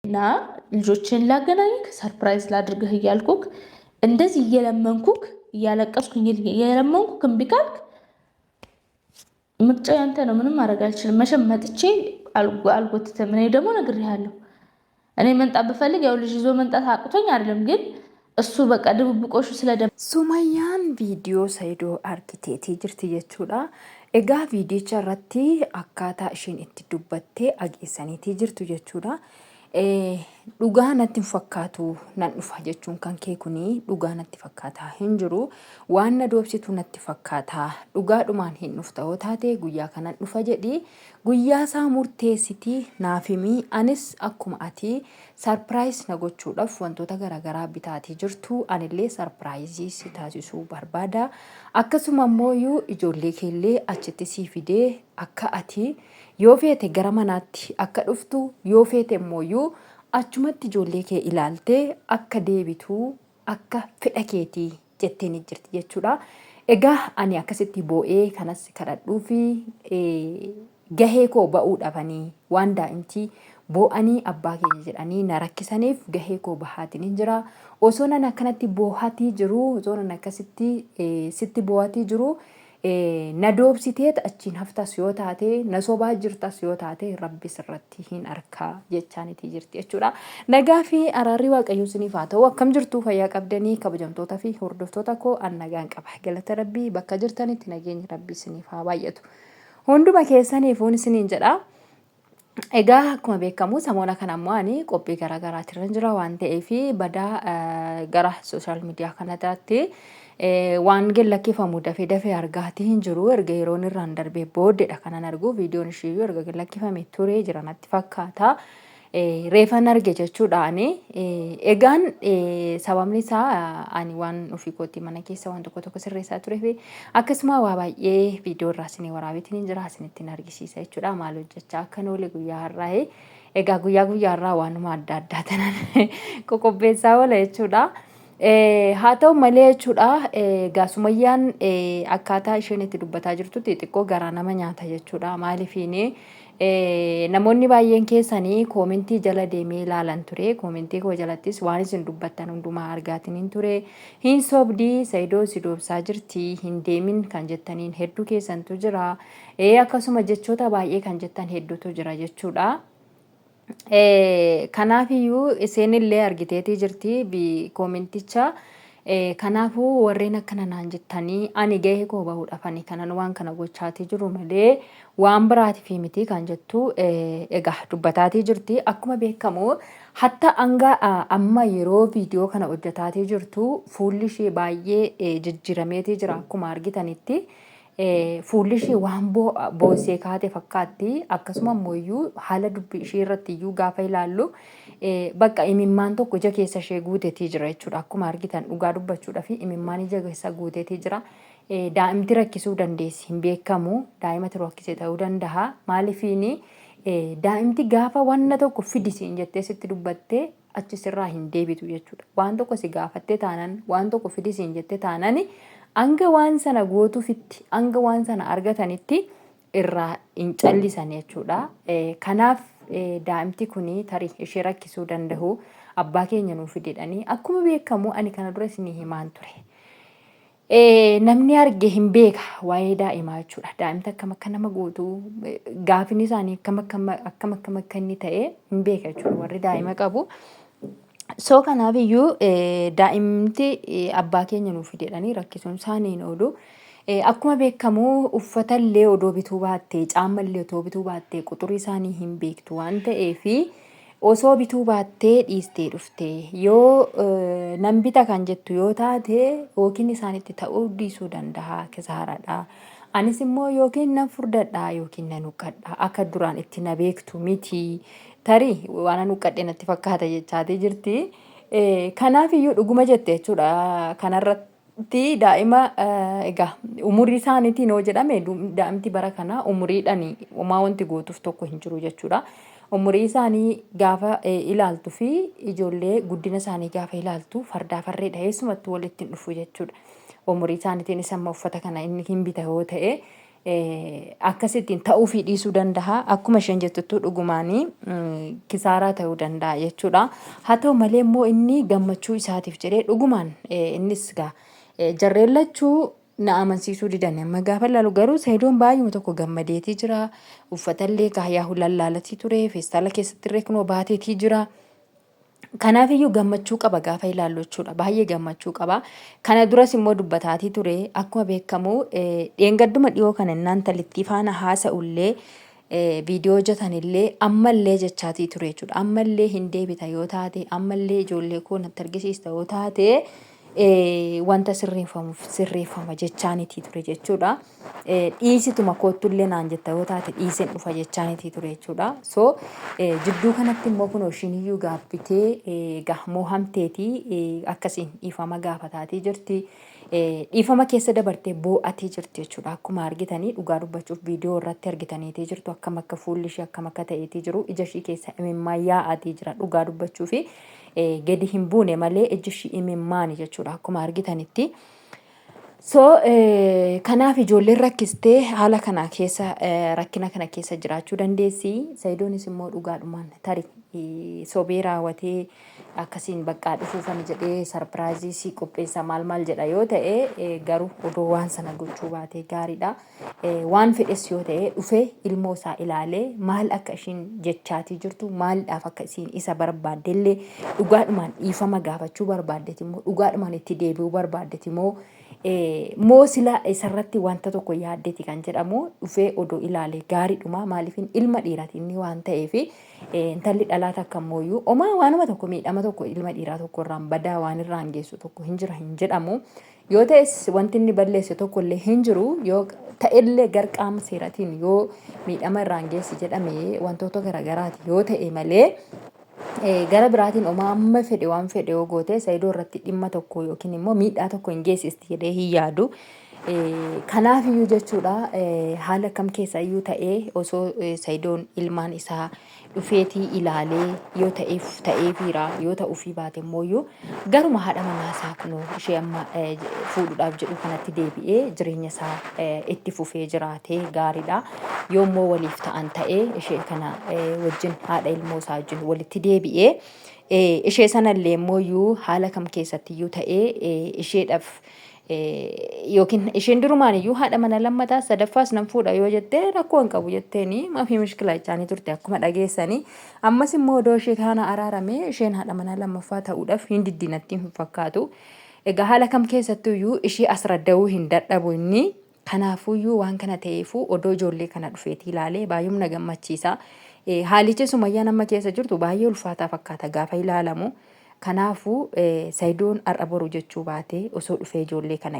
እና ልጆችን ላገናኝክ ሰርፕራይዝ ላድርግህ እያልኩክ እንደዚህ እየለመንኩክ እያለቀስኩኝ እየለመንኩክ እምቢ ካልክ ምርጫ ያንተ ነው። ምንም ማድረግ አልችልም። መቼም መጥቼ አልጎትትም። እኔ ደግሞ ነግሬሃለሁ። እኔ መንጣት ብፈልግ ያው ልጅ ይዞ መንጣት አቅቶኝ አይደለም፣ ግን እሱ በቃ ድብብቆሹ ስለደ sumayyaan viidiyoo saayidoo argiteetii jirti jechuudha. Egaa viidiyicha irratti akkaataa isheen itti dubbattee dhageessaniitii jirtu jechuudha. Dhugaa natti fakkaatu nan dhufa jechuun kan kee kuni dhugaa natti fakkaataa hin jiru. Waan na doobsitu natti fakkaataa. Dhugaadhumaan hin dhufta yoo taate guyyaa kanan dhufa jedhi. Guyyaa isaa murteessitii naaf himi. Anis akkuma ati sarpiraayis na gochuudhaaf wantoota garaagaraa bitaatii jirtu. Anillee sarpiraayizii si taasisuu barbaada. Akkasuma immoo ijoollee keellee achitti sii fidee akka ati yoo feete gara manaatti akka dhuftu, yoo feete immoo achumatti ijoollee kee ilaaltee akka deebitu akka fedha keetii jettee ni jirti jechuudha. Egaa ani akkasitti boo'ee kanas kadhadhuu fi gahee koo ba'uu dhabanii waan daa'imti boo'anii abbaa keenya jedhanii na rakkisaniif gahee koo bahaatiin hin jira. Osoo nan akkanatti boohatii jiru, osoo nan akkasitti sitti boohatii jiru, na doobsiteet achiin haftas yoo taate, na sobaa jirtas yoo taate rabbi sirratti hin arkaa jechaanitii jirti jechuudha. Nagaa fi araarri waaqayyoo isiniif haa ta'u. Akkam jirtu fayyaa qabdanii kabajamtoota fi hordoftoota koo an nagaan qaba. Galata rabbii bakka jirtanitti nageenyi rabbi isiniif haa baay'atu. Hunduma keessaniifuun isiniin jedha. Egaa akkuma beekamu samoona kana ammoo ani qophii garaagaraatti irra jira waan ta'eef badaa gara sooshaal miidiyaa kanatti waan gallakkifamu dafee argaatii hin jiru. Erga yeroon irraan darbee booddeedha kanan argu. Viidiyoon ishiiyyuu erga gallakkifamee turee jira natti fakkaata. Reefan arge jechuudhaani. Egaan sababni isaa ani waan ofii kootii mana keessa waan tokko sirreessaa turee fi akkasuma waa baay'ee viidiyoo irraa isinii waraabitiin hin jira isinittiin argisiisa jechuudha. Maal hojjechaa akka oolle guyyaa har'aa. Egaa guyyaa har'aa waanuma adda addaa tanan qoqobbeessaa oola jechuudha. Haa ta'u malee jechuudha. Egaa sumayyaan akkaataa isheen itti dubbataa jirtutti xiqqoo garaa nama nyaata jechuudha. Maaliifiini namoonni baay'een keessanii koomentii jala deemee ilaalan ture. Koomentii koo jalattis waan isin dubbattan hundumaa argaatiin hin ture. Hin sobdii saayidoo si doobsaa jirti hin deemin kan jettaniin hedduu keessantu jira. Akkasuma jechoota baay'ee kan jettan hedduutu jira jechuudha. Kanaafiyyuu isheenillee argiteetii jirti koomenticha. Kanaafuu warreen akkana naan jettanii ani gahee koo bahuudhaaf ani kanan waan kana gochaatii jiru malee waan biraatiif miti kan jettu egaa dubbataatii jirti. Akkuma beekamu hatta hanga amma yeroo viidiyoo kana hojjetaatii jirtu fuulli ishee baay'ee jijjiirameetii jira akkuma argitanitti. Fuulli ishee waan boosee kaate fakkaatti. Akkasuma immoo haala dubbii ishee irratti iyyuu gaafa ilaallu bakka imimmaan tokko ija keessa ishee guuteetii jira jechuudha. Akkuma argitan dhugaa dubbachuudha fi imimmaan ija keessa guuteetii jira. Daa'imti rakkisuu dandeessi hin beekamu. Daa'ima rakkisee ta'uu danda'a. Maaliifiini daa'imti gaafa wanna tokko fidisiin jettee sitti dubbattee achisirraa hin deebitu jechuudha. Waan tokko si gaafattee taanan, waan tokko fidisiin jettee taanan hanga waan sana gootuufitti, hanga waan sana argatanitti irraa hin callisan jechuudha. Kanaaf daa'imti kuni tarii ishee rakkisuu danda'u abbaa keenya nuuf fidedhanii akkuma beekamu ani kana dura isinii himaan ture. Namni arge hin beeka waa'ee daa'imaa jechuudha. Daa'imti akkam akka nama gootu gaafni isaanii akkam akka inni ta'e hin beeka jechuudha warri daa'ima qabu. So kanaafiyyuu daa'imti abbaa keenya nuuf fidedhanii rakkisuun isaanii hin oolu. Akkuma beekamu uffatallee odoo bituu baattee, caammallee odoo bituu baattee quxurii isaanii hin beektu waan ta'eef osoo bituu baattee dhiistee dhufte yoo nan bita kan jettu yoo taate yookiin isaanitti ta'uu dhiisuu danda'a kisaaradha. Anis immoo yookiin nan furdadha yookiin nan huqqadha akka duraan itti na beektu miti. Tarii waan an huqqadhe natti fakkaata jechaatii jirti. Kanaafiyyuu dhuguma jette jechuudha. Kanarratti daa'ima egaa umurii isaaniitiin yoo jedhame daa'imti bara kana umuriidhaan homaa wanti gootuuf tokko hin jiru jechuudha. Umurii isaanii gaafa ilaaltu fi ijoollee guddina isaanii gaafa ilaaltu fardaa farree dhaheessumatti walitti hin dhufu jechuudha. Umurii isaaniitiin isa amma uffata kana inni hin bita yoo ta'e akkasittiin ta'uu fi dhiisuu danda'a. Akkuma isheen jettu dhugumaanii kisaaraa ta'uu danda'a jechuudha. Haa ta'u malee immoo inni gammachuu isaatiif jedhee dhugumaan innis gaa jarreen lachuu na amansiisuu didan amma gaafa ilaalu garuu Saidoon baay'uma tokko gammadeetii jira. Uffatallee kaayyaa lallaalatii ture. Feestaala keessatti illee kunoo baateetii jira. Kanaafiyyuu gammachuu qaba gaafa ilaallu jechuudha. Baay'ee gammachuu qaba. Kana duras immoo dubbataatii ture. Akkuma beekamu dheengadduma dhiyoo kana innaan talittii faana haasa'ullee viidiyoo hojjetanillee ammallee jechaatii ture jechuudha. Ammallee hin deebita yoo taate, ammallee ijoollee koo natti argisiista yoo taate wanta sirreeffama jechaanitii ture jechuudha. Dhiisituma koottullee naan jetta yoo taate dhiiseen dhufa jechaanitii ture jechuudha. So jidduu kanatti immoo kun ishiniyyuu gaabbitee gahmoo hamteetii akkasiin dhiifama gaafataatii jirti. Dhiifama keessa dabartee boo'atii jirti jechuudha. Akkuma argitanii dhugaa dubbachuuf viidiyoo irratti argitaniitii jirtu akkam akka fuulli ishee akkam akka ta'eetii jiru. Ija ishee keessa imimmaan yaa'atii jira dhugaa dubbachuufi gadi hin buune malee iji ishee imimmaani jechuudha akkuma argitanitti. So kanaaf ijoolleen rakkistee haala kana keessa rakkina kana keessa jiraachuu dandeessi. Saidoonis immoo dhugaadhumaan tarii sobee raawwatee akkasiin baqqaa dhufuufani jedhee sarpiraayizii si qopheessa maal jedha yoo ta'e garuu odoo waan sana gochuu baatee gaariidha. Waan fedhes yoo ta'e dhufee ilmoo isaa ilaalee maal akka ishiin jechaatii jirtu maaldhaaf akka isiin isa barbaaddellee dhugaadhumaan dhiifama gaafachuu barbaaddeeti immoo dhugaadhumaan itti deebi'uu barbaaddeeti immoo moo sila isarratti wanta tokko yaaddeeti kan jedhamu dhufee odoo ilaalee gaariidhuma maaliifin ilma dhiiraati inni waan ta'eefi intalli dhalaa takka mooyyuu omaa waanuma tokko miidhama tokko ilma dhiiraa tokko irraan badaa waan irraan geessu tokko hin jira hin jedhamu. Yoo ta'es wanti inni balleesse tokko illee hin jiru yoo ta'ellee garqaama seeratiin yoo miidhama irraan geessi jedhame wantoota garagaraati yoo ta'e malee gara biraatiin amma fedhe waan fedhe yoo goote Saidoo irratti dhimma tokko yookiin immoo miidhaa tokko hin geessisti jedhee hin yaadu. Kanaafiyyuu jechuudha haala kam keessa iyyuu ta'ee osoo Saidoon ilmaan isaa dhufeetii ilaalee yoo ta'eefiira yoo ta'uufii baate immoo garuma haadha manaa isaa kunoo ishee amma fuudhuudhaaf jedhu kanatti deebi'ee jireenya isaa itti fufee jiraatee gaariidha. Yoommoo waliif ta'an ta'ee ishee kana wajjin haadha ilmoo isaa wajjin walitti deebi'ee ishee sanallee immoo haala kam keessatti iyyuu ta'ee isheedhaaf yookiin isheen durumaan iyyuu haadha mana lammataa sadaffaas nan fuudha yoo jettee rakkoo hin qabu jetteeni maafii mishkilaa jechaanii turte akkuma dhageessanii. Ammas immoo odoo ishee kana araarame isheen haadha mana lammaffaa ta'uudhaaf hin diddinatti hin fakkaatu. Egaa haala kam keessattuu iyyuu ishee as radda'uu hin dadhabu inni. Kanaafuyyuu waan kana ta'eefuu odoo ijoollee kana dhufeetii ilaalee baay'ee na gammachiisa. Haalichi sumayyaan amma keessa jirtu baay'ee ulfaataa fakkaata gaafa ilaalamu. Kanaafuu Saidoon har'a boru jechuu baatee osoo dhufee ijoollee kana